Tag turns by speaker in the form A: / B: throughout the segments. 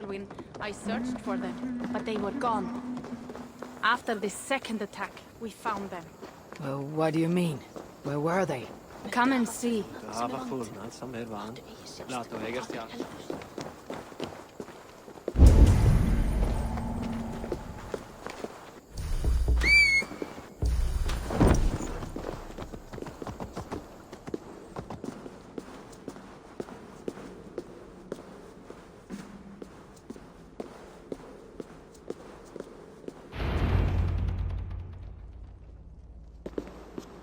A: When I searched for them, but they were gone. After the second attack, we found them.
B: Well, what do you mean? Where were they?
A: Come and see.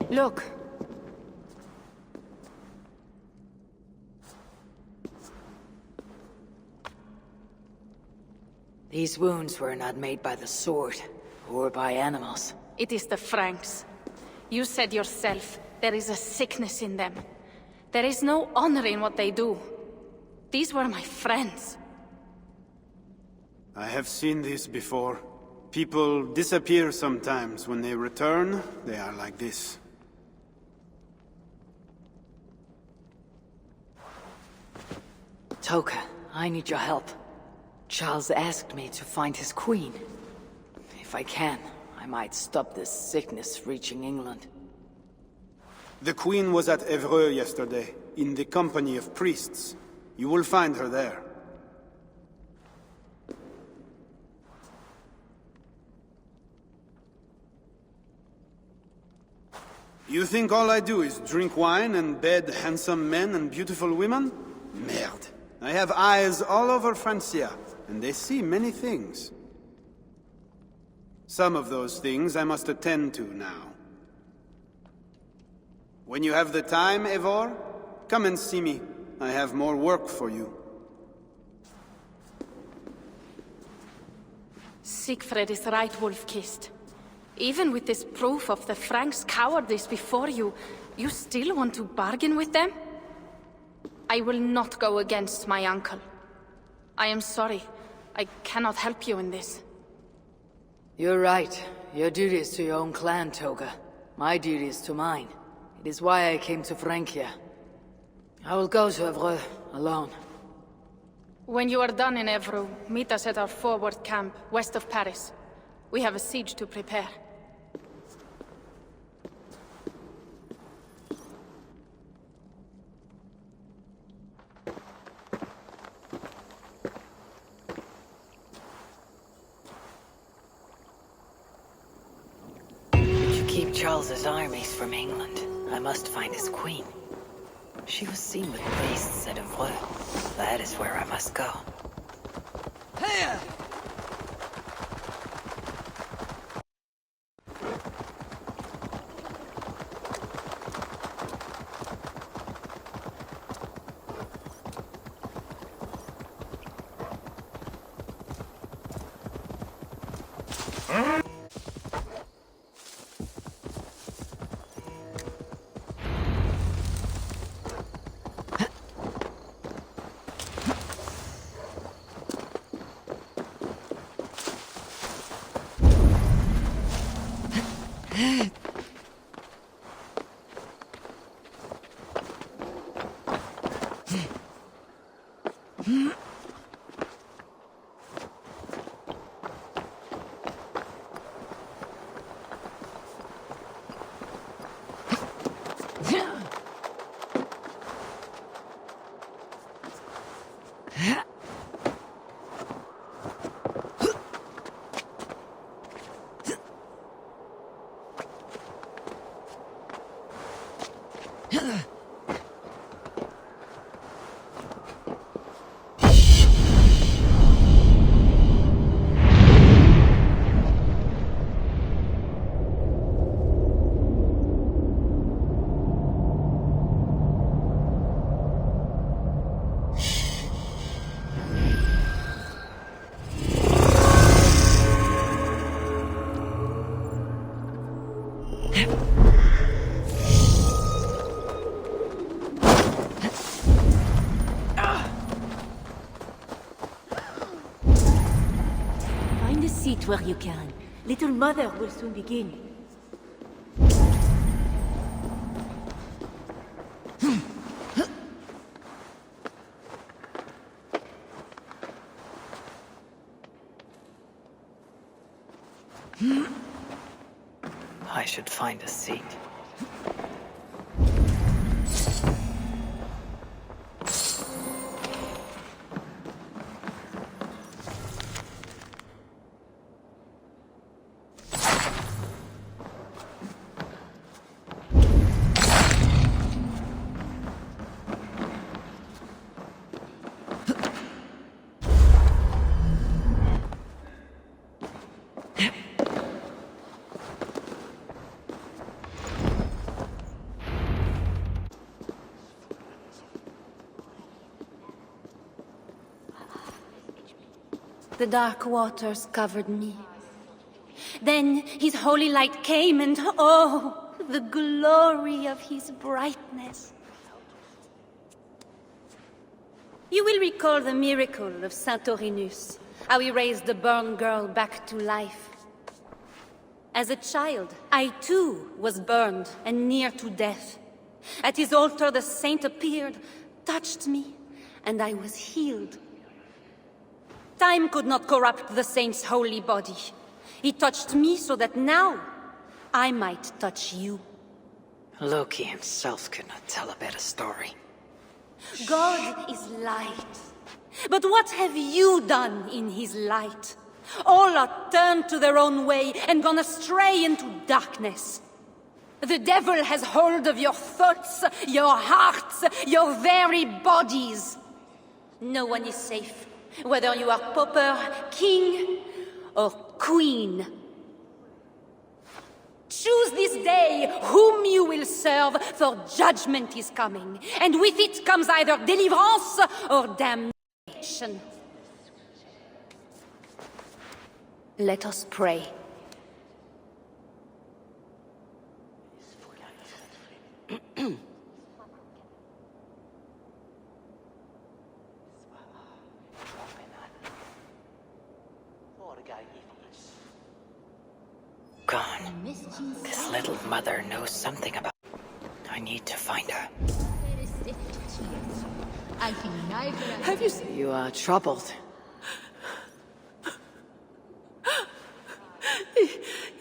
A: Look.
B: These wounds were not made by the sword, or by animals.
A: It is the Franks. You said yourself, there is a sickness in them. There is no honor in what they do. These were my friends.
C: I have seen this before. People disappear sometimes. When they return, they are like this.
B: Toka, I need your help. Charles asked me to find his queen. If I can, I might stop this sickness reaching England.
C: The queen was at Evreux yesterday, in the company of priests. You will find her there. You think all I do is drink wine and bed handsome men and beautiful women? Merde. I have eyes all over Francia, and they see many things. Some of those things I must attend to now. When you have the time, Eivor, come and see me. I have more work for you.
A: Siegfried is right, Wolf-Kissed. Even with this proof of the Franks' cowardice before you, you still want to bargain with them? I will not go against my uncle. I am sorry. I cannot help you in this.
B: You're right. Your duty is to your own clan, Toga. My duty is to mine. It is why I came to Francia. I will go to Evreux, alone.
A: When you are done in Evreux, meet us at our forward camp, west of Paris. We have a siege to prepare.
B: Charles's armies from England. I must find his queen. She was seen with priests at Evreux. That is where I must go. Hey!
D: Sit where you can. Little Mother will soon begin.
B: I should find a seat.
D: The dark waters covered me. Then his holy light came and oh, the glory of his brightness. You will recall the miracle of Saint Orinus, how he raised the burned girl back to life. As a child, I too was burned and near to death. At his altar the saint appeared, touched me, and I was healed. Time could not corrupt the saint's holy body. He touched me so that now I might touch you.
B: Loki himself could not tell a better story.
D: God is light. But what have you done in his light? All are turned to their own way and gone astray into darkness. The devil has hold of your thoughts, your hearts, your very bodies. No one is safe. Whether you are pauper, king, or queen. Choose this day whom you will serve, for judgment is coming, and with it comes either deliverance or damnation. Let us pray.
B: Gone. This little mother knows something about... I need to find her.
D: Have you seen?
B: You are troubled.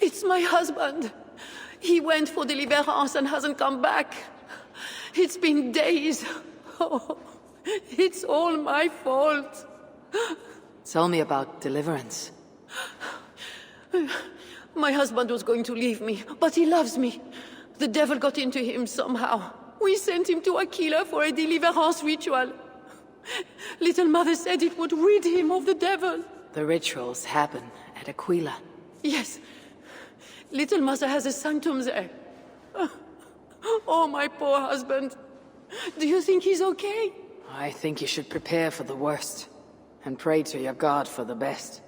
E: It's my husband. He went for deliverance and hasn't come back. It's been days. Oh, it's all my fault.
B: Tell me about deliverance.
E: My husband was going to leave me, but he loves me. The devil got into him somehow. We sent him to Aquila for a deliverance ritual. Little Mother said it would rid him of the devil.
B: The rituals happen at Aquila.
E: Yes. Little Mother has a sanctum there. Oh, my poor husband. Do you think he's okay?
B: I think you should prepare for the worst, and pray to your God for the best.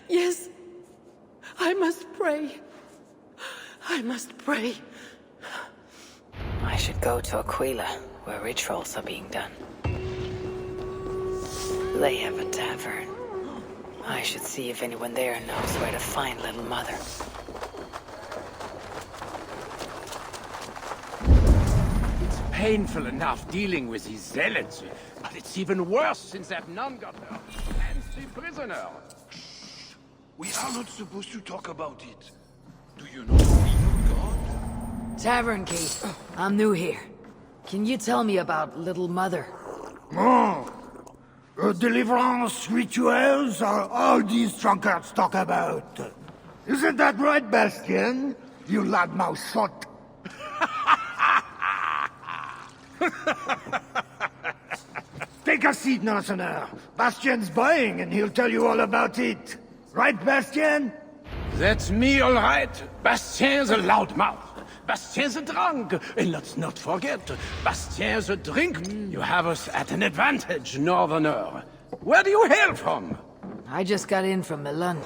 E: Yes. I must pray. I must pray.
B: I should go to Aquila, where rituals are being done. They have a tavern. I should see if anyone there knows where to find Little Mother.
F: It's painful enough dealing with these zealots, but it's even worse since that nun got her hands the prisoner.
G: We are not supposed to talk about it. Do you know the real God?
B: Tavern Gate. I'm new here. Can you tell me about Little Mother?
G: Deliverance rituals are all these drunkards talk about. Isn't that right, Bastien? You loudmouth sot. Take a seat, Narsener. Bastien's buying, and he'll tell you all about it. Right, Bastien?
F: That's me, all right. Bastien's a loudmouth. Bastien's a drunk. And let's not forget, Bastien's a drink. You have us at an advantage, Northerner. Where do you hail from?
B: I just got in from Milan.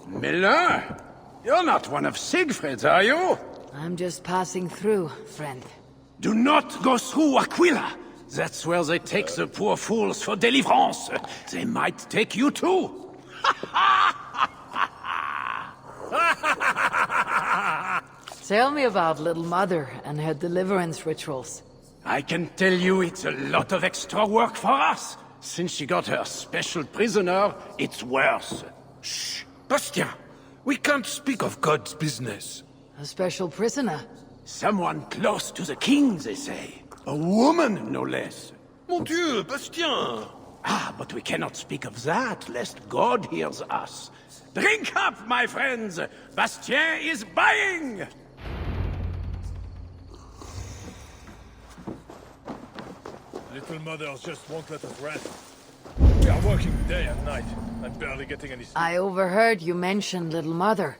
F: Milan? You're not one of Siegfried's, are you?
B: I'm just passing through, friend.
F: Do not go through Aquila. That's where they take the poor fools for deliverance. They might take you too.
B: Tell me about Little Mother and her deliverance rituals.
F: I can tell you it's a lot of extra work for us. since she got her special prisoner, it's worse.
H: Shh! Bastien! We can't speak of God's business.
B: A special prisoner.
F: Someone close to the king, they say. A woman, no less.
H: Mon Dieu, Bastien!
F: Ah, but we cannot speak of that, lest God hears us. Drink up, my friends! Bastien is buying!
I: Little mothers just won't let us rest. We are working day and night. I'm barely getting any sleep.
B: I overheard you mention Little Mother.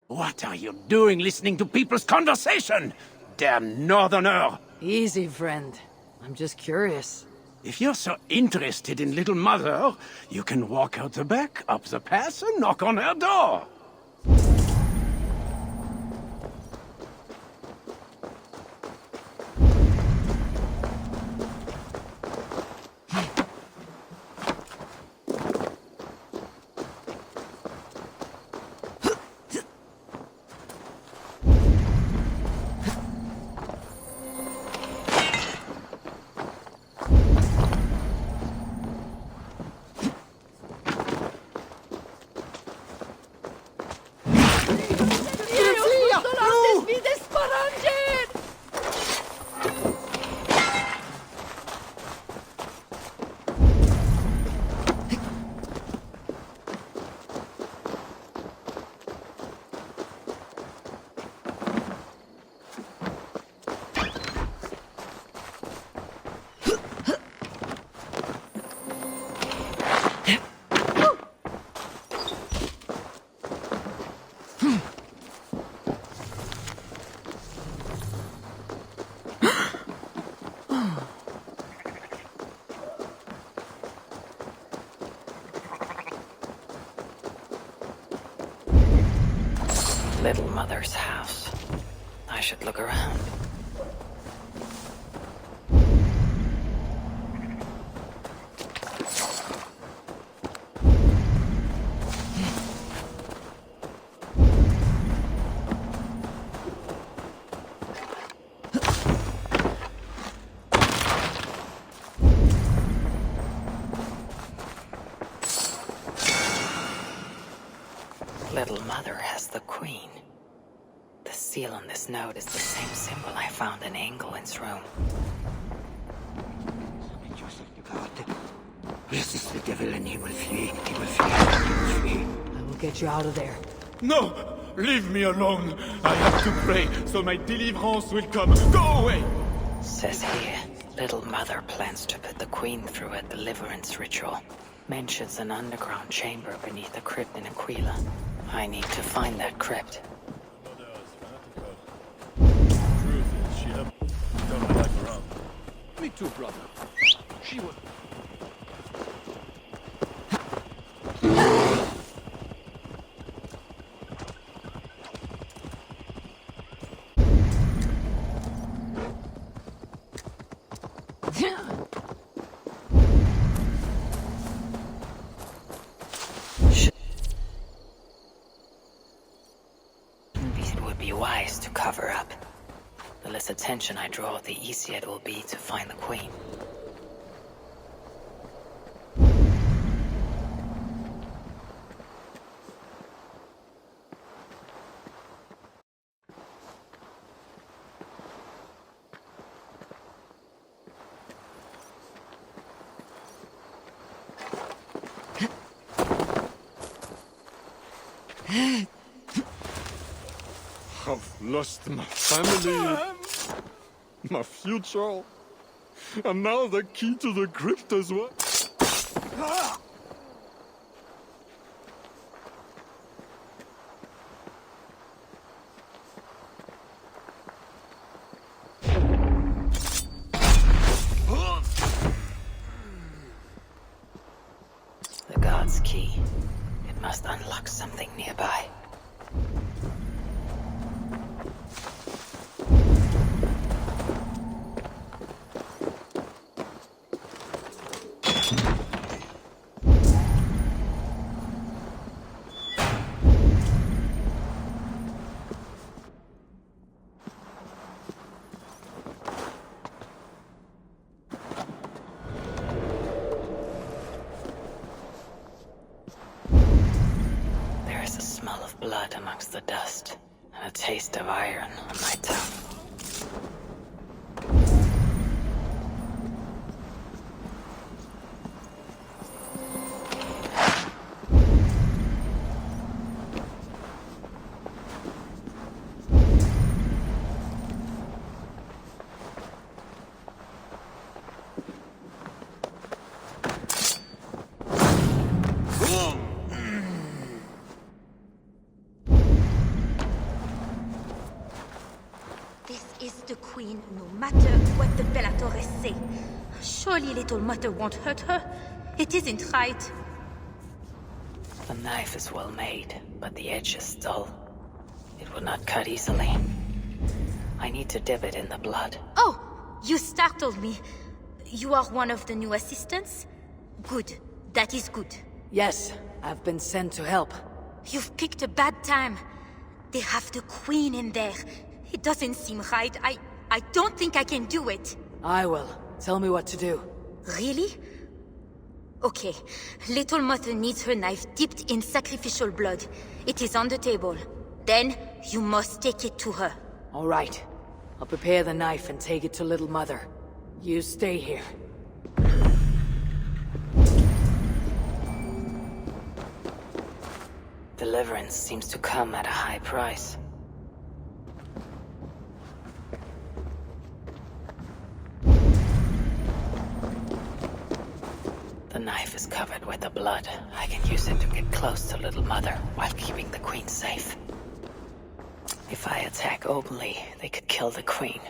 F: What are you doing listening to people's conversation? Damn northerner!
B: Easy, friend. I'm just curious.
F: If you're so interested in Little Mother, you can walk out the back, up the path, and knock on her door.
B: Little Mother's house. I should look around. Little Mother has the Queen. The seal on this note is the same symbol I found in Engelin's room.
G: Resist the devil and he will flee. He will flee. He will flee.
B: I will get you out of there.
I: No! Leave me alone! I have to pray, so my deliverance will come. Go away!
B: Says here, Little Mother plans to put the Queen through a deliverance ritual. Mentions an underground chamber beneath a crypt in Aquila. I need to find that crypt.
I: Truth is, she helped turn my life around.
H: Me too, brother. She was...
B: It would be wise to cover up. The less attention I draw, the easier it will be to find the Queen.
I: I've lost my family, my future, and now the key to the crypt as well.
B: The God's key. It must unlock something nearby. blood amongst the dust, and a taste of iron on my tongue.
J: This is the Queen, no matter what the Bellatores say. Surely little mother won't hurt her. It isn't right.
B: The knife is well made, but the edge is dull. It will not cut easily. I need to dip it in the blood.
J: Oh, you startled me. You are one of the new assistants? Good. That is good.
B: Yes, I've been sent to help.
J: You've picked a bad time. They have the Queen in there. It doesn't seem right. I don't think I can do it.
B: I will. Tell me what to do.
J: Really? Okay. Little Mother needs her knife dipped in sacrificial blood. It is on the table. Then, you must take it to her.
B: All right. I'll prepare the knife and take it to Little Mother. You stay here. Deliverance seems to come at a high price. The knife is covered with the blood. I can use it to get close to Little Mother while keeping the Queen safe. If I attack openly, they could kill the Queen.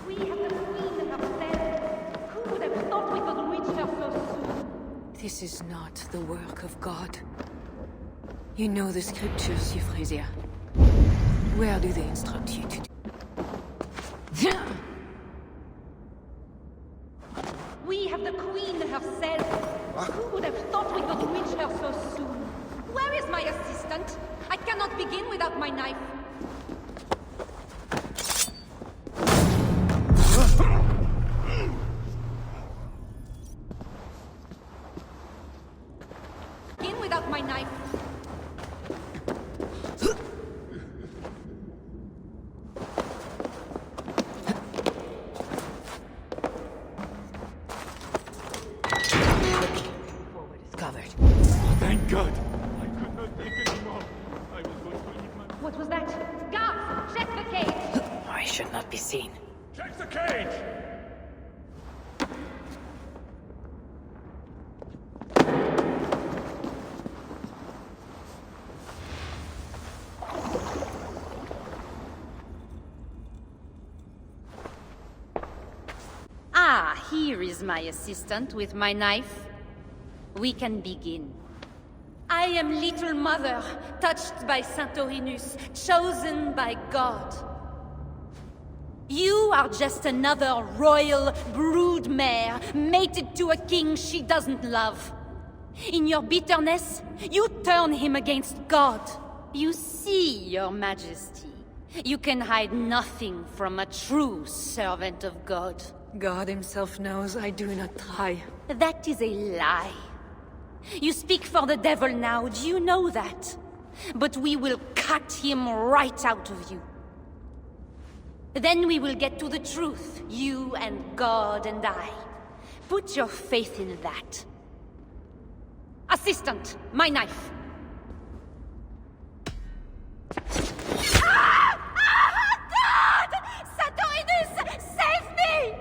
J: We have the Queen herself. Who would have thought we could reach her so soon?
E: This is not the work of God. You know the scriptures, Euphrasia. Where do they instruct you to do?
J: We have the Queen herself. Who would have thought we could reach her so soon? Where is my assistant? I cannot begin without my knife. Begin without my knife.
B: Covered.
I: Thank God. I could not take anymore. I was going to leave my...
J: What was that? Guards, check the cage.
B: I should not be seen.
I: Check the cage!
D: Ah, here is my assistant with my knife. We can begin. I am Little Mother, touched by Santorinus, chosen by God. You are just another royal broodmare, mated to a king she doesn't love. In your bitterness, you turn him against God. You see, Your Majesty, you can hide nothing from a true servant of God.
E: God himself knows I do not try.
D: That is a lie. You speak for the devil now, do you know that? But we will cut him right out of you. Then we will get to the truth, you and God and I. Put your faith in that. Assistant, my knife. God! Santorinus, save me!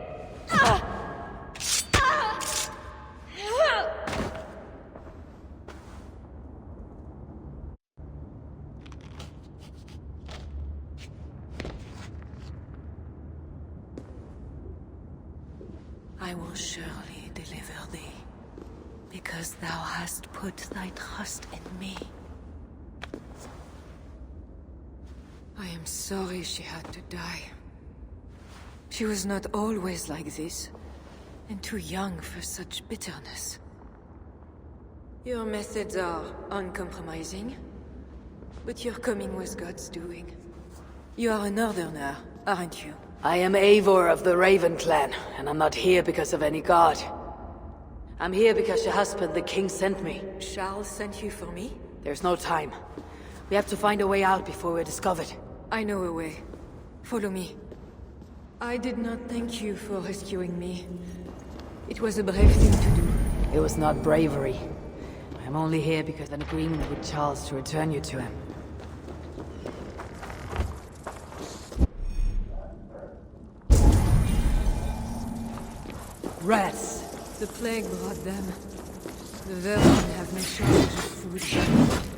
E: I will surely deliver thee, because thou hast put thy trust in me. I am sorry she had to die. She was not always like this, and too young for such bitterness. Your methods are uncompromising, but your coming was God's doing. You are a northerner, aren't you?
B: I am Eivor of the Raven clan, and I'm not here because of any god. I'm here because your husband, the king, sent me.
E: Charles sent you for me?
B: There's no time. We have to find a way out before we're discovered.
E: I know a way. Follow me. I did not thank you for rescuing me. It was a brave thing to do.
B: It was not bravery. I'm only here because of an agreement with Charles to return you to him. Rats!
E: The plague brought them. The vermin have no shortage of food.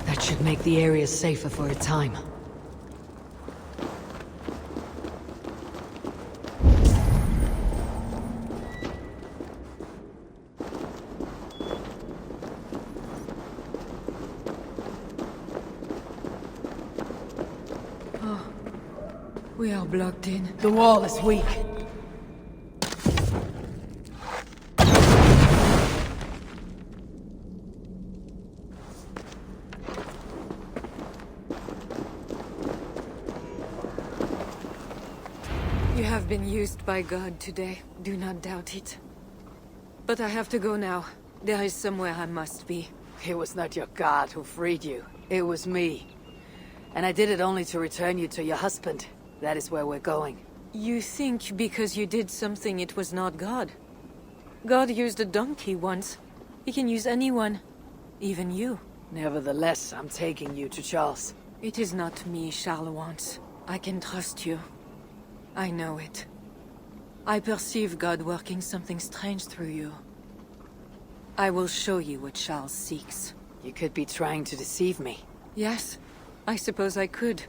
B: That should make the area safer for a time.
E: We are blocked in.
B: The wall is weak.
E: You have been used by God today. Do not doubt it. But I have to go now. There is somewhere I must be.
B: It was not your god who freed you. It was me. And I did it only to return you to your husband. That is where we're going.
E: You think because you did something it was not God? God used a donkey once. He can use anyone. Even you.
B: Nevertheless, I'm taking you to Charles.
E: It is not me Charles wants. I can trust you. I know it. I perceive God working something strange through you. I will show you what Charles seeks.
B: You could be trying to deceive me.
E: Yes, I suppose I could.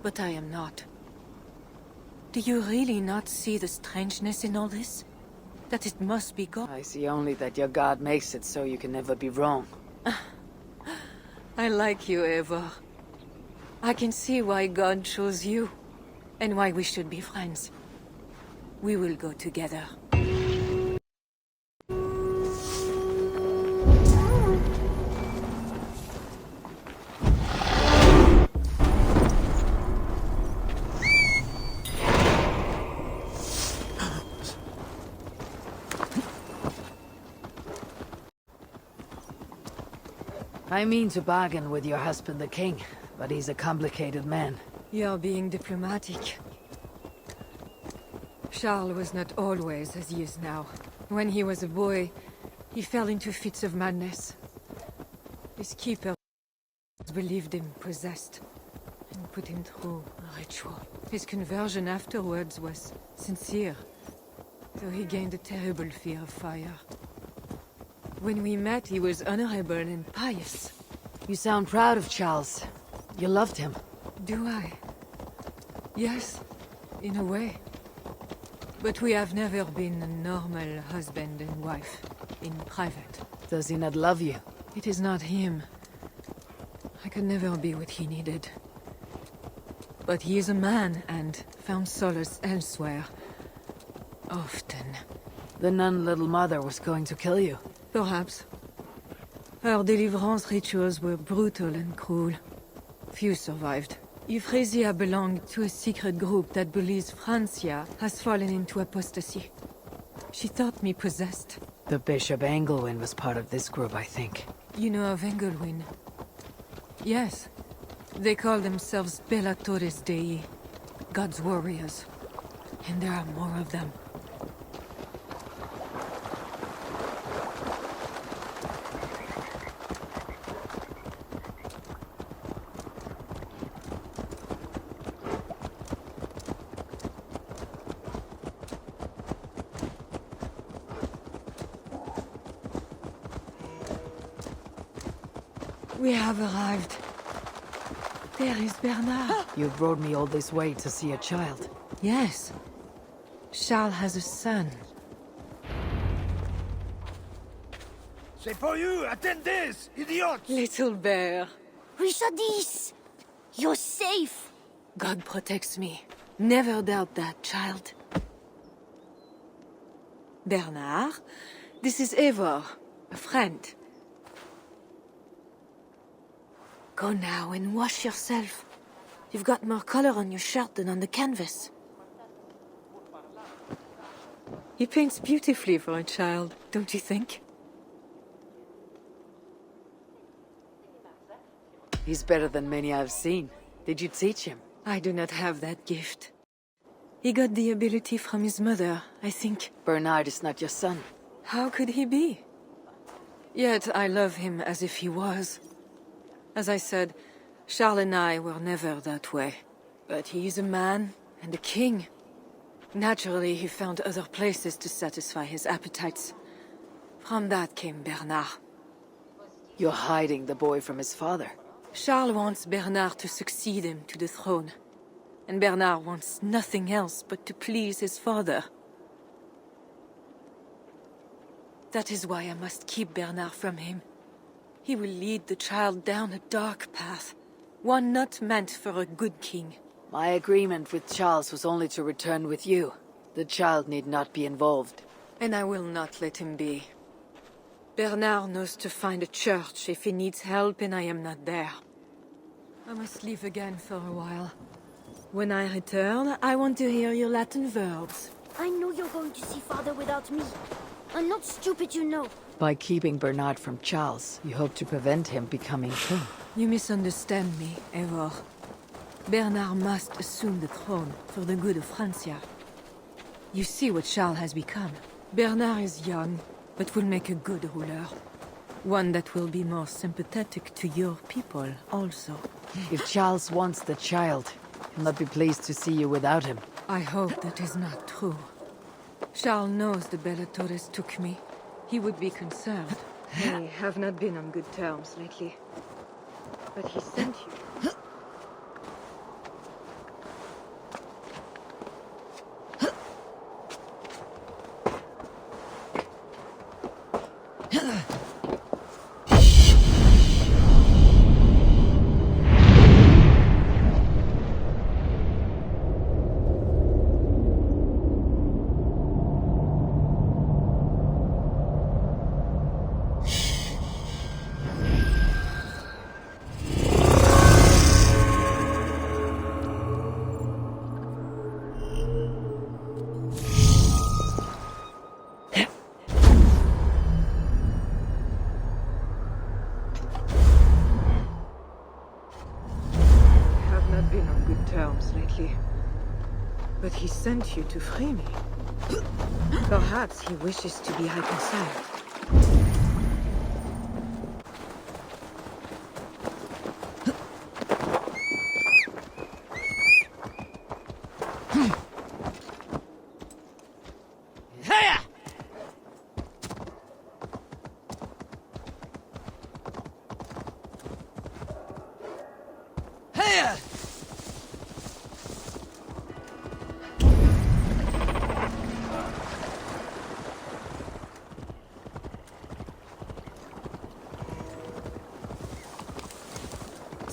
E: But I am not. Do you really not see the strangeness in all this? That it must be God?
B: I see only that your god makes it so you can never be wrong.
E: I like you, Eivor. I can see why God chose you. And why we should be friends. We will go together.
B: I mean to bargain with your husband the king, but he's a complicated man.
E: You're being diplomatic. Charles was not always as he is now. When he was a boy, he fell into fits of madness. His keeper believed him possessed, and put him through a ritual. His conversion afterwards was sincere, though he gained a terrible fear of fire. When we met, he was honorable and pious.
B: You sound proud of Charles. You loved him.
E: Do I? Yes, in a way. But we have never been a normal husband and wife. in private.
B: Does he not love you?
E: It is not him. I could never be what he needed. But he is a man and found solace elsewhere. Often.
B: The nun Little Mother was going to kill you.
E: Perhaps. Her deliverance rituals were brutal and cruel. Few survived. Euphrasia belonged to a secret group that believes Francia has fallen into apostasy. She thought me possessed.
B: The Bishop Engelwin was part of this group, I think.
E: You know of Engelwin? Yes. They call themselves Bellatores Dei, God's warriors. And there are more of them. We have arrived. There is Bernard.
B: You brought me all this way to see a child.
E: Yes. Charles has a son.
G: C'est for you! Attend this, idiot!
E: Little bear.
J: Richardis! You're safe!
E: God protects me. Never doubt that, child. Bernard, this is Eivor, a friend. Go now and wash yourself. You've got more color on your shirt than on the canvas. He paints beautifully for a child, don't you think?
B: He's better than many I've seen. Did you teach him?
E: I do not have that gift. He got the ability from his mother, I think.
B: Bernard is not your son.
E: How could he be? Yet I love him as if he was. As I said, Charles and I were never that way. But he is a man and a king. Naturally, he found other places to satisfy his appetites. From that came Bernard.
B: You're hiding the boy from his father.
E: Charles wants Bernard to succeed him to the throne. And Bernard wants nothing else but to please his father. That is why I must keep Bernard from him. He will lead the child down a dark path. One not meant for a good king.
B: My agreement with Charles was only to return with you. The child need not be involved.
E: And I will not let him be. Bernard knows to find a church if he needs help and I am not there. I must leave again for a while. When I return, I want to hear your Latin verbs.
J: I know you're going to see Father without me. I'm not stupid, you know.
B: By keeping Bernard from Charles, you hope to prevent him becoming king.
E: You misunderstand me, Eivor. Bernard must assume the throne for the good of Francia. You see what Charles has become. Bernard is young, but will make a good ruler. One that will be more sympathetic to your people, also.
B: If Charles wants the child, he'll not be pleased to see you without him.
E: I hope that is not true. Charles knows the Bellatores took me. He would be concerned. We have not been on good terms lately. But he sent you. Lately. But he sent you to free me. Perhaps he wishes to be reconciled.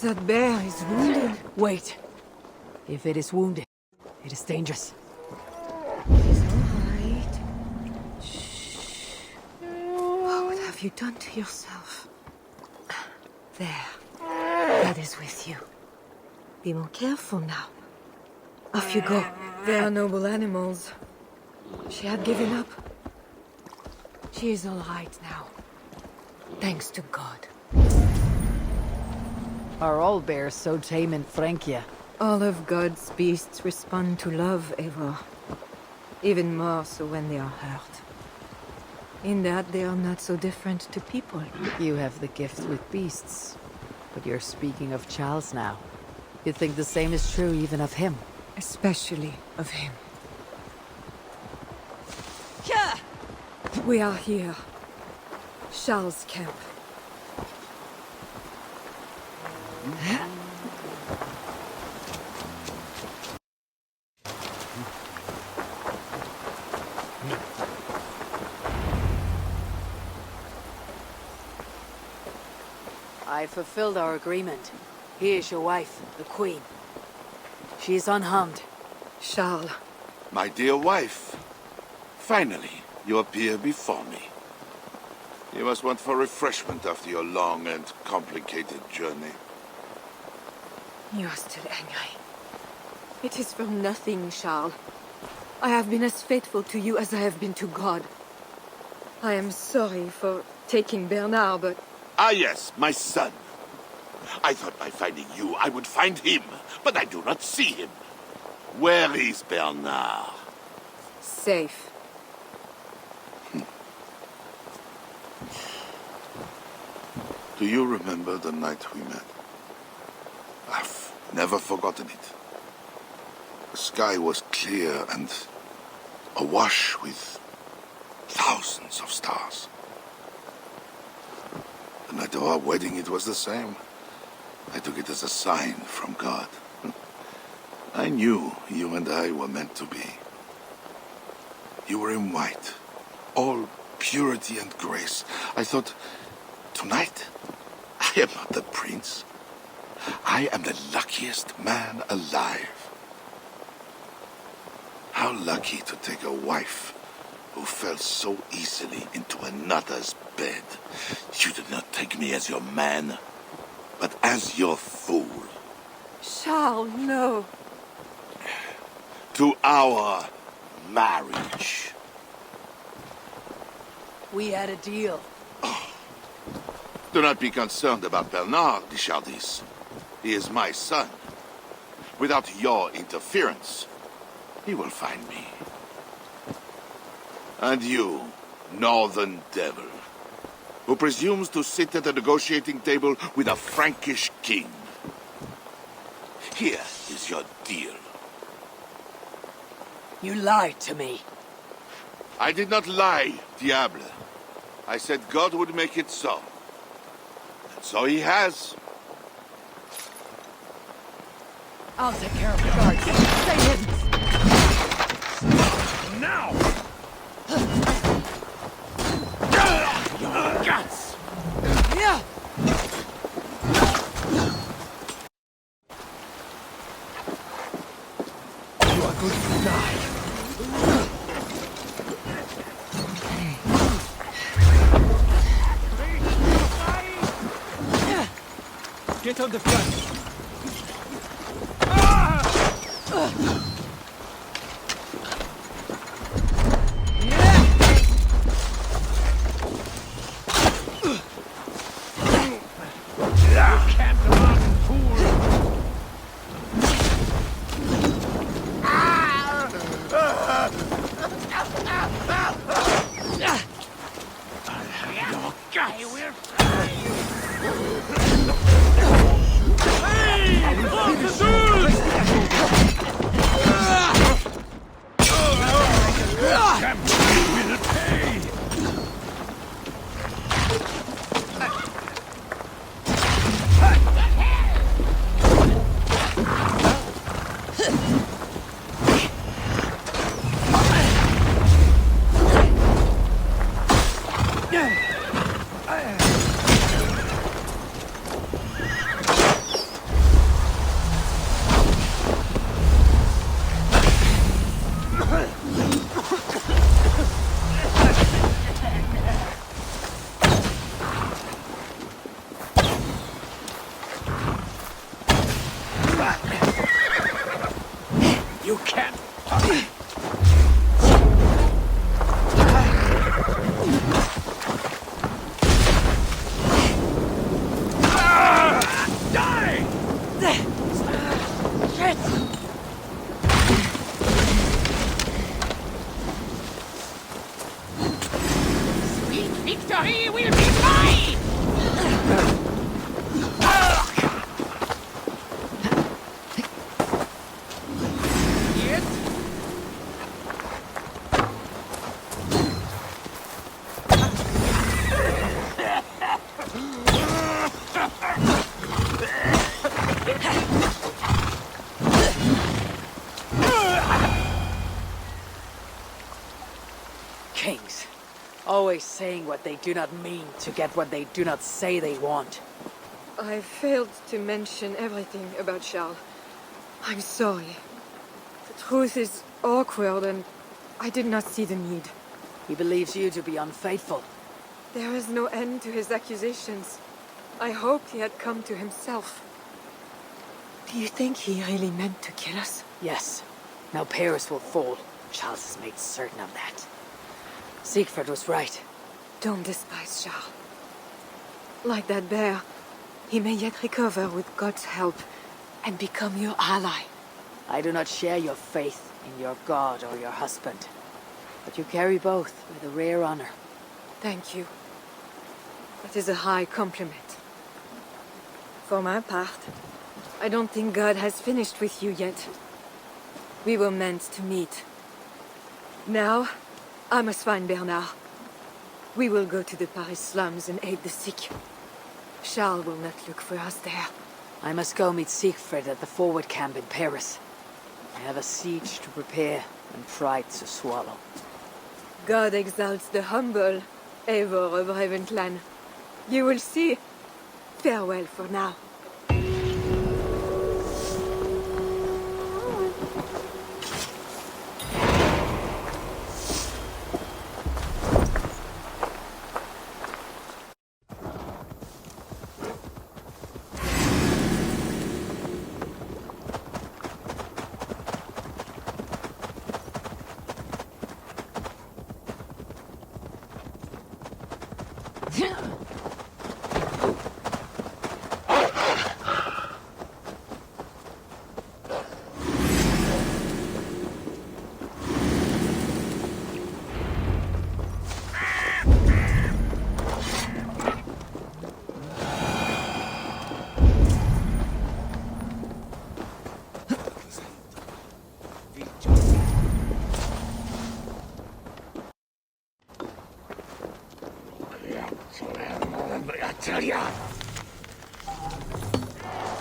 E: That bear is wounded.
B: Wait. If it is wounded, it is dangerous.
E: It's all right. Shh. What have you done to yourself? There. God is with you. Be more careful now. Off you go. They are noble animals. She had given up. She is all right now. Thanks to God.
B: Are all bears so tame in Francia?
E: All of God's beasts respond to love, Eivor. Even more so when they are hurt. In that, they are not so different to people.
B: You have the gift with beasts. But you're speaking of Charles now. You think the same is true even of him?
E: Especially of him. We are here. Charles' camp.
B: I fulfilled our agreement. Here is your wife, the Queen. She is unharmed.
E: Charles.
K: My dear wife, finally you appear before me. You must want for refreshment after your long and complicated journey.
E: You are still angry. It is for nothing, Charles. I have been as faithful to you as I have been to God. I am sorry for taking Bernard, but...
K: Ah yes, my son. I thought by finding you I would find him, but I do not see him. Where is Bernard?
E: Safe.
K: Do you remember the night we met? I've never forgotten it. The sky was clear and awash with thousands of stars. The night of our wedding, it was the same. I took it as a sign from God. I knew you and I were meant to be. You were in white, all purity and grace. I thought, tonight, I am not the prince. I am the luckiest man alive. How lucky to take a wife who fell so easily into another's bed. You did not take me as your man, but as your fool.
E: Charles, no.
K: To our marriage.
B: We had a deal.
K: Do not be concerned about Bernard, Deschardis. He is my son. Without your interference, he will find me. And you, northern devil, who presumes to sit at a negotiating table with a Frankish king. Here is your deal.
B: You lied to me.
K: I did not lie, Diable. I said God would make it so. And so he has.
B: I'll take care of the guards. Stay hidden.
F: Now! Your guts!
B: Yeah!
F: You are going to die. Get on the front. You can't. Die!
L: Sweet victory will be mine!
B: Kings. Always saying what they do not mean to get what they do not say they want.
E: I failed to mention everything about Charles. I'm sorry. The truth is awkward and I did not see the need.
B: He believes you to be unfaithful.
E: There is no end to his accusations. I hoped he had come to himself. Do you think he really meant to kill us?
B: Yes. Now Paris will fall. Charles has made certain of that. Siegfried was right.
E: Don't despise Charles. Like that bear, he may yet recover with God's help and become your ally.
B: I do not share your faith in your god or your husband. But you carry both with a rare honor.
E: Thank you. That is a high compliment. For my part, I don't think God has finished with you yet. We were meant to meet. Now, I must find Bernard. We will go to the Paris slums and aid the sick. Charles will not look for us there.
B: I must go meet Siegfried at the forward camp in Paris. I have a siege to prepare and pride to swallow.
E: God exalts the humble, ever of Ravenclan. You will see. Farewell for now.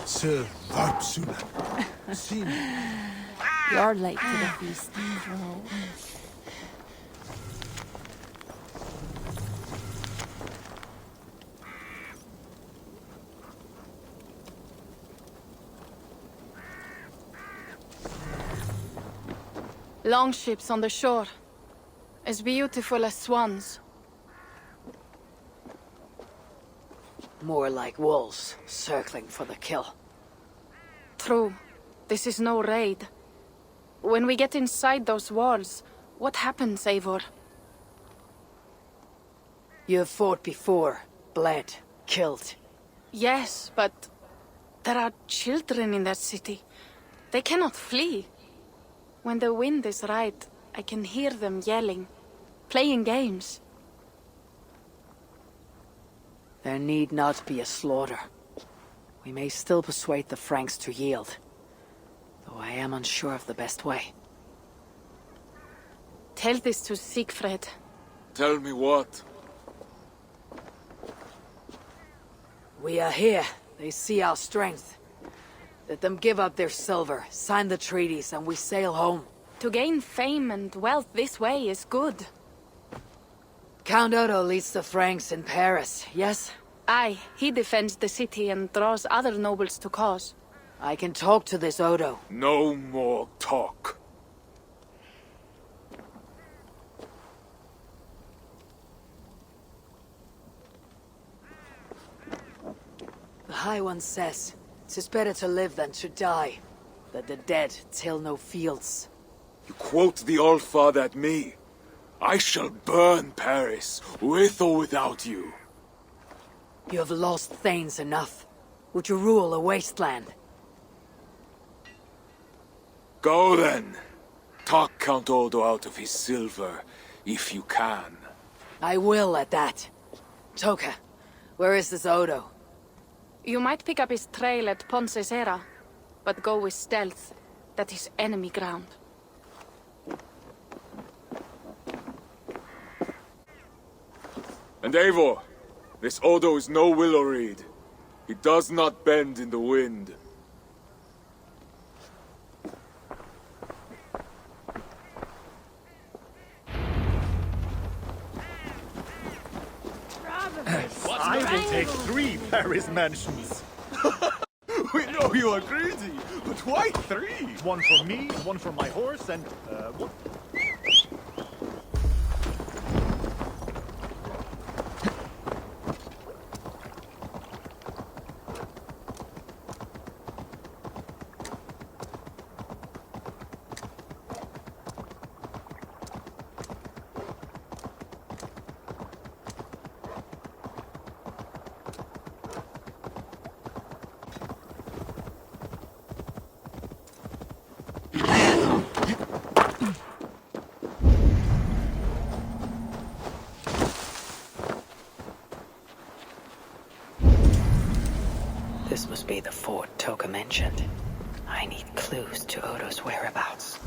H: Sir Varpsuna.
M: You're late to the feast.
A: Longships on the shore. As beautiful as swans.
B: More like wolves, circling for the kill.
A: True. This is no raid. When we get inside those walls, what happens, Eivor?
B: You have fought before, bled, killed.
A: Yes, but there are children in that city. They cannot flee. When the wind is right, I can hear them yelling, playing games.
B: There need not be a slaughter. We may still persuade the Franks to yield, though I am unsure of the best way.
A: Tell this to Siegfried.
I: Tell me what?
B: We are here. They see our strength. Let them give up their silver, sign the treaties, and we sail home.
A: To gain fame and wealth this way is good.
B: Count Odo leads the Franks in Paris, yes?
A: Aye, he defends the city and draws other nobles to cause.
B: I can talk to this Odo.
I: No more talk.
B: The High One says, 'tis better to live than to die. that the dead till no fields.
N: You quote the All-Father at me. I shall burn Paris, with or without you.
B: You have lost Thanes enough. Would you rule a wasteland?
N: Go then. Talk Count Odo out of his silver, if you can.
B: I will at that. Toka, where is this Odo?
A: You might pick up his trail at Poncesera, but go with stealth. That is enemy ground.
N: And Eivor, this Odo is no willow reed. He does not bend in the wind.
O: I will take 3 Paris mansions.
I: We know you are greedy, but why 3?
O: 1 for me, 1 for my horse, and one...
B: This must be the fort Toka mentioned. I need clues to Odo's whereabouts.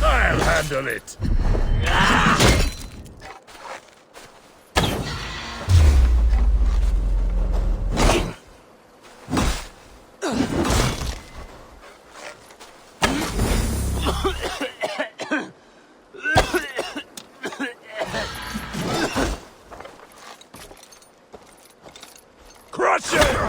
O: I'll handle it.
H: Crush it!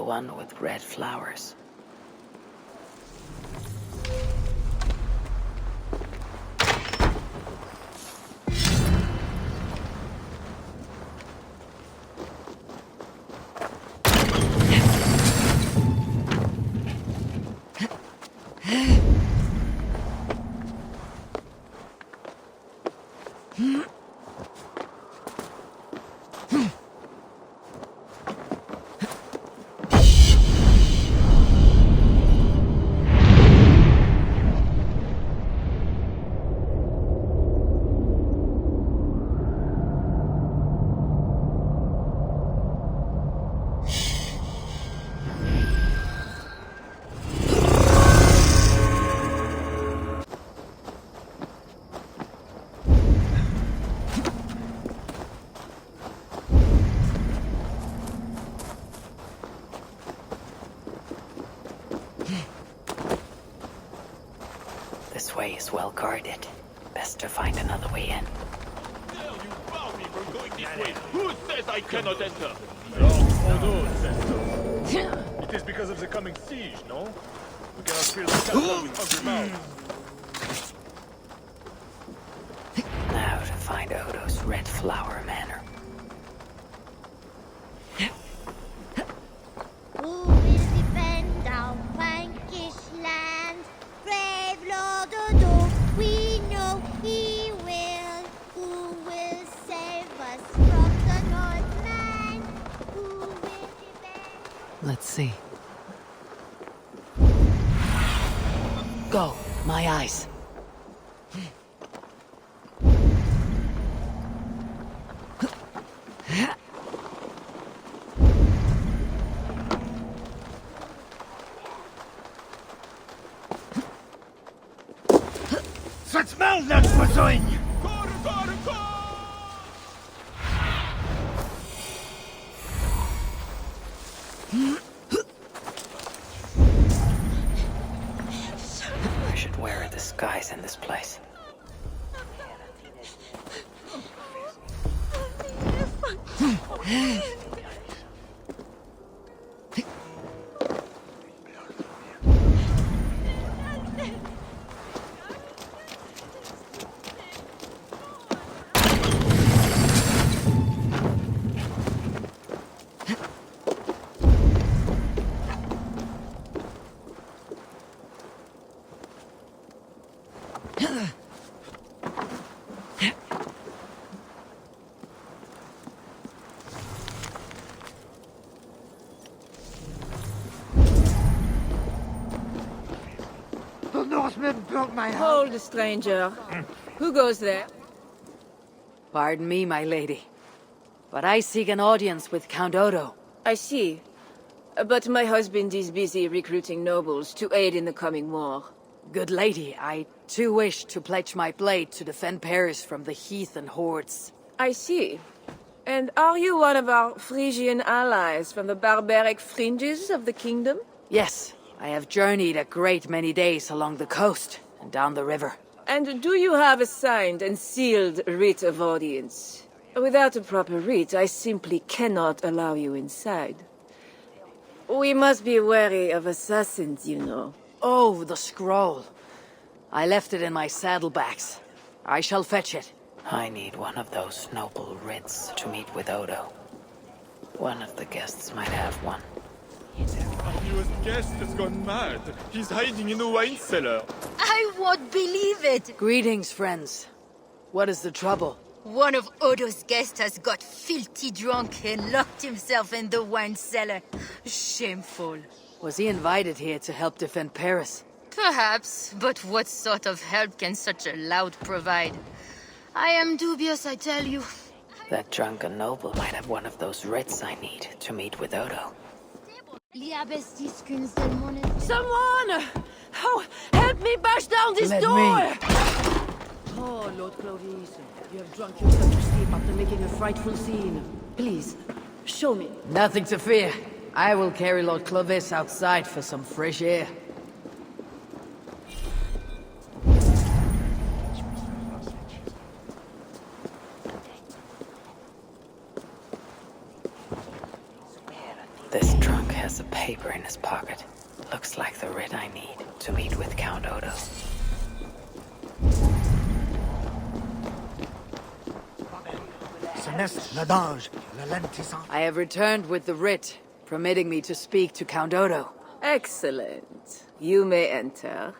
B: one with red flowers. This way is well guarded. Best to find another way in.
O: Dare you bar me from going this way? Who says I cannot enter? Lord Odo says so. It is because of the coming siege, no? We cannot fill the castle with hungry mouths.
B: Now to find Odo's Red Flower Manor.
P: Who will defend our Frankish land? Brave Lord Odo, we know he will. Who will save us from the Northman? Who will defend?
B: Let's see. Go, my eyes.
G: Ça smells like besogne!
B: I should wear a disguise in this place.
G: The Norsemen built my house.
E: Hold, stranger. Who goes there?
B: Pardon me, my lady, but I seek an audience with Count Odo.
E: I see. But my husband is busy recruiting nobles to aid in the coming war.
B: Good lady, I too wish to pledge my blade to defend Paris from the heathen hordes.
E: I see. And are you one of our Frisian allies from the barbaric fringes of the kingdom?
B: Yes, I have journeyed a great many days along the coast and down the river.
E: And do you have a signed and sealed writ of audience? Without a proper writ, I simply cannot allow you inside. We must be wary of assassins, you know.
B: Oh, the scroll. I left it in my saddlebags. I shall fetch it. I need one of those noble writs to meet with Odo. One of the guests might have one.
O: Our newest guest has gone mad. He's hiding in a wine cellar.
J: I won't believe it!
B: Greetings, friends. What is the trouble?
J: One of Odo's guests has got filthy drunk and locked himself in the wine cellar. Shameful.
B: Was he invited here to help defend Paris?
J: Perhaps, but what sort of help can such a lout provide? I am dubious, I tell you.
B: That drunken noble might have one of those writs I need to meet with Odo.
E: Someone! Oh, help me bash down this
B: Let
E: door!
B: me.
E: Oh, Lord Clovis, you have drunk yourself to sleep after making a frightful scene. Please, show me.
B: Nothing to fear. I will carry Lord Clovis outside for some fresh air. This drunk has a pain. paper in his pocket. Looks like the writ I need to meet with Count Odo. I have returned with the writ, permitting me to speak to Count Odo.
Q: Excellent. You may enter.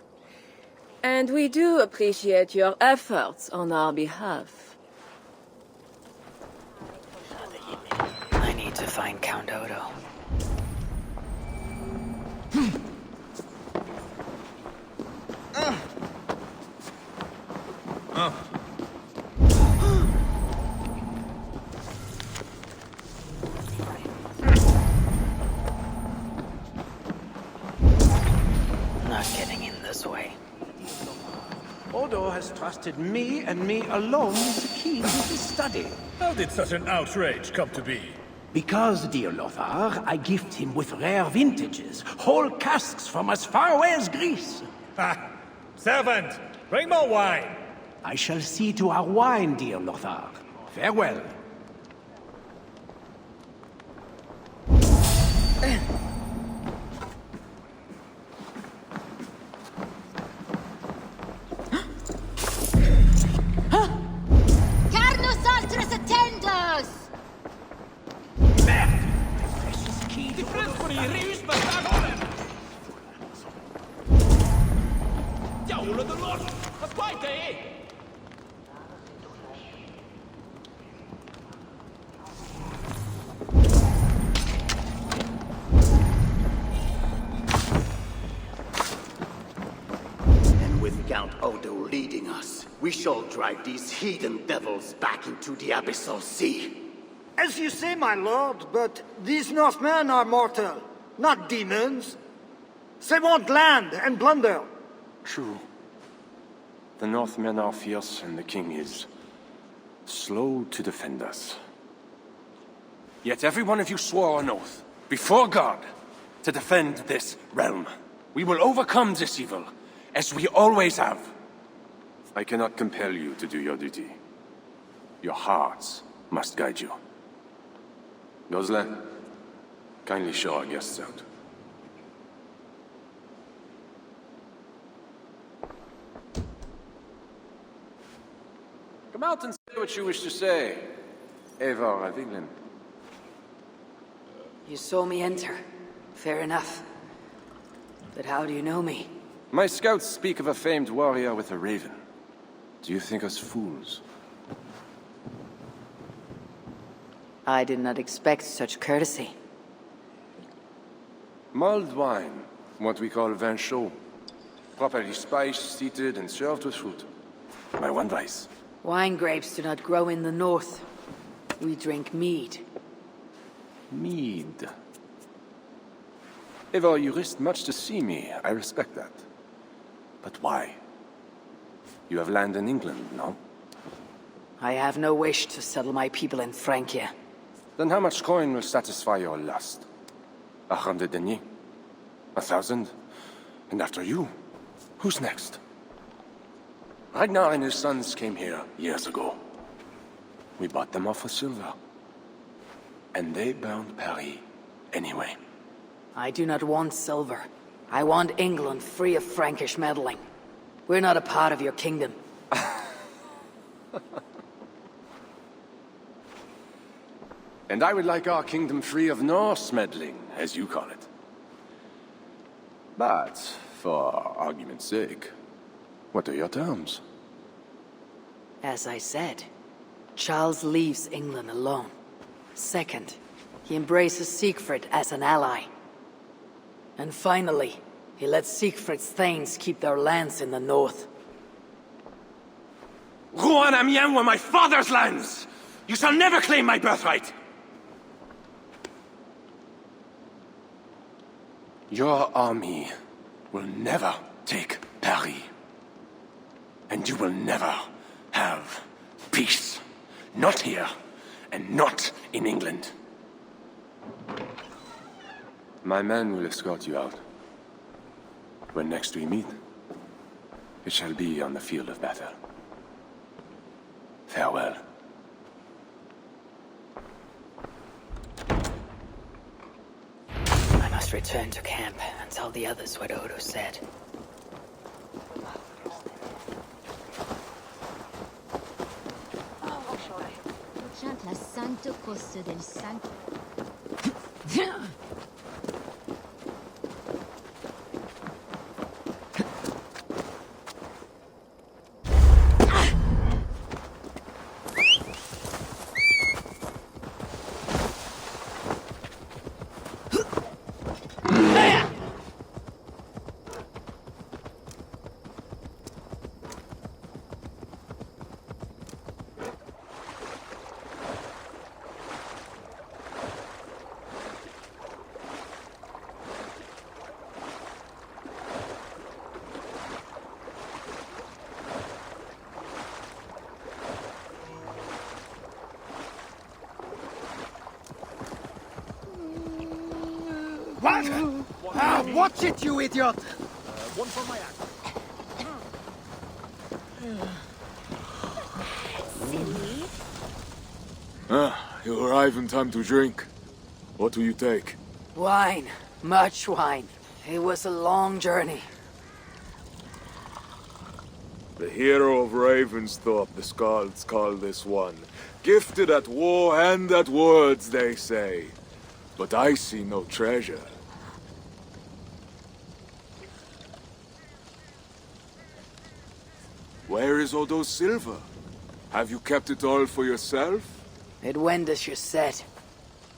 Q: And we do appreciate your efforts on our behalf.
B: I need to find Count Odo. Not getting in this way.
F: Odo has trusted me and me alone with the key to his study.
O: How did such an outrage come to be?
F: Because, dear Lothar, I gift him with rare vintages, whole casks from as far away as Greece.
O: Ha! Servant, bring more wine!
F: I shall see to our wine, dear Lothar. Farewell.
J: Carnos altres attenders!
L: Diavolo dell'oro! Aspetta,
R: And with Count Odo leading us, we shall drive these heathen devils back into the abyssal sea.
G: As you say, my lord, but these Northmen are mortal, not demons. They want land and plunder.
S: True. The Northmen are fierce, and the king is slow to defend us. Yet every one of you swore an oath, before God, to defend this realm. We will overcome this evil, as we always have. I cannot compel you to do your duty. Your hearts must guide you. Gosselin, kindly show our guests out. Come out and say what you wish to say, Eivor of England.
B: You saw me enter. Fair enough. But how do you know me?
S: My scouts speak of a famed warrior with a raven. Do you think us fools?
B: I did not expect such courtesy.
S: Mulled wine, what we call vin chaud. Properly spiced, seated, and served with fruit. My one vice.
B: Wine grapes do not grow in the north. We drink mead.
S: Mead. Eivor, you risked much to see me. I respect that. But why? You have land in England, no?
B: I have no wish to settle my people in Francia.
S: Then how much coin will satisfy your lust? 100 deniers? 1,000? And after you, who's next? Ragnar and his sons came here years ago. We bought them off for silver. And they burned Paris anyway.
B: I do not want silver. I want England free of Frankish meddling. We're not a part of your kingdom.
S: And I would like our kingdom free of Norse meddling, as you call it. But, for argument's sake, what are your terms?
B: As I said, Charles leaves England alone. Second, he embraces Siegfried as an ally. And finally, he lets Siegfried's thanes keep their lands in the north.
S: Rouen and Amiens were my father's lands! You shall never claim my birthright! Your army will never take Paris. And you will never have peace. Not here, and not in England. My men will escort you out. When next we meet, it shall be on the field of battle. Farewell.
B: I must must return to camp and tell the others what Odo said.
P: Chante la Santo Costa del Santo.
R: What? Watch it, you idiot!
O: One for my act.
P: Silly.
N: You arrive in time to drink. What will you take?
B: Wine. Much wine. It was a long journey.
N: The hero of Ravensthorpe, the Skalds call this one. Gifted at war and at words, they say. But I see no treasure. Where is Odo's silver? Have you kept it all for yourself?
B: It went as you said.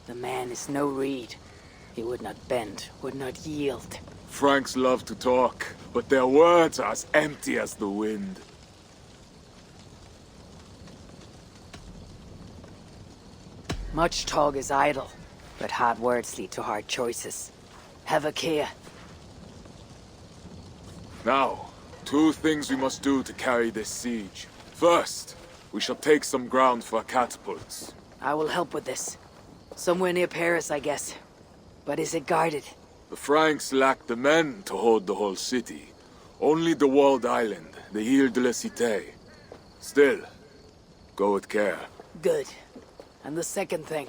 B: The man is no reed. He would not bend, would not yield.
N: Franks love to talk, but their words are as empty as the wind.
B: Much talk is idle, but hard words lead to hard choices. Have a care.
N: Now, two things we must do to carry this siege. First, we shall take some ground for catapults.
B: I will help with this. Somewhere near Paris, I guess. But is it guarded?
N: The Franks lack the men to hold the whole city. Only the walled island, the Ile de la Cité. Still, go with care.
B: Good. And the second thing?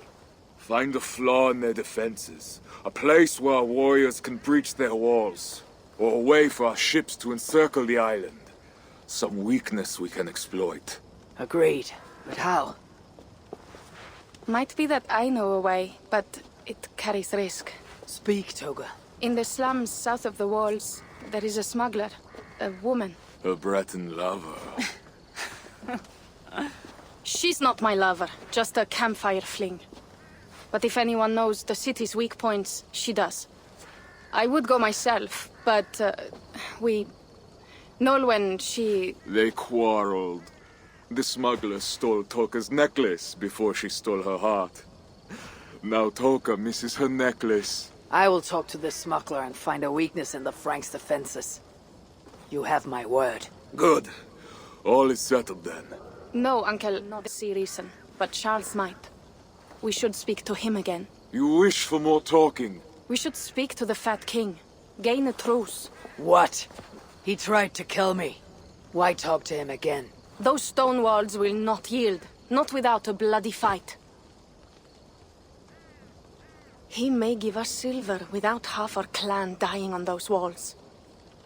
N: Find a flaw in their defenses. A place where our warriors can breach their walls. Or a way for our ships to encircle the island. Some weakness we can exploit.
B: Agreed. But how?
A: Might be that I know a way, but it carries risk.
B: Speak, Toga.
A: In the slums south of the walls, there is a smuggler. A woman.
N: A Breton lover.
A: She's not my lover, just a campfire fling. But if anyone knows the city's weak points, she does. I would go myself, but Nolwenn, she...
N: They quarreled. The smuggler stole Toka's necklace before she stole her heart. Now Toka misses her necklace.
B: I will talk to this smuggler and find a weakness in the Franks' defenses. You have my word.
N: Good. All is settled then.
A: No, Uncle, not see reason, but Charles might. We should speak to him again.
N: You wish for more talking?
A: We should speak to the Fat King. Gain a truce.
B: What? He tried to kill me. Why talk to him again?
A: Those stone walls will not yield. Not without a bloody fight. He may give us silver without half our clan dying on those walls.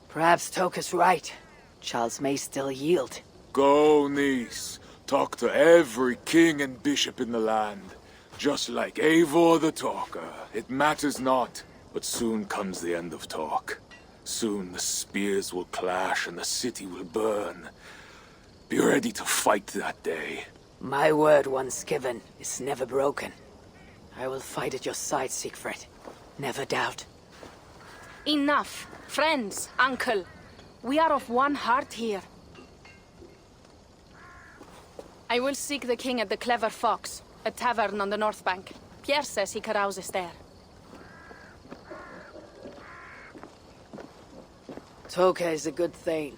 B: Perhaps Toka's right. Charles may still yield.
N: Go, niece. Talk to every king and bishop in the land. Just like Eivor the Talker. It matters not. But soon comes the end of talk. Soon the spears will clash and the city will burn. Be ready to fight that day.
B: My word once given is never broken. I will fight at your side, Siegfried. Never doubt.
A: Enough. Friends, uncle. We are of one heart here. I will seek the king at the Clever Fox, a tavern on the north bank. Pierre says he carouses there.
B: Toka is a good thane.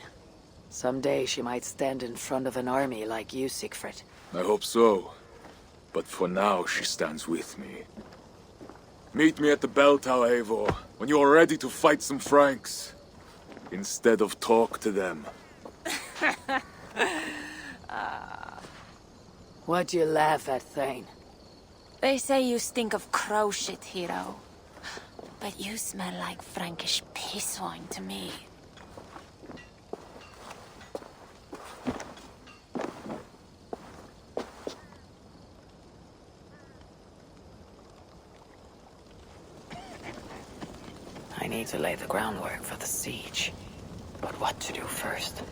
B: Someday she might stand in front of an army like you, Siegfried.
N: I hope so. But for now, she stands with me. Meet me at the bell tower, Eivor, when you are ready to fight some Franks. Instead of talk to them.
B: What do you laugh at, Thane?
M: They say you stink of crow shit, hero. But you smell like Frankish piss wine to me.
B: I need to lay the groundwork for the siege. But what to do first?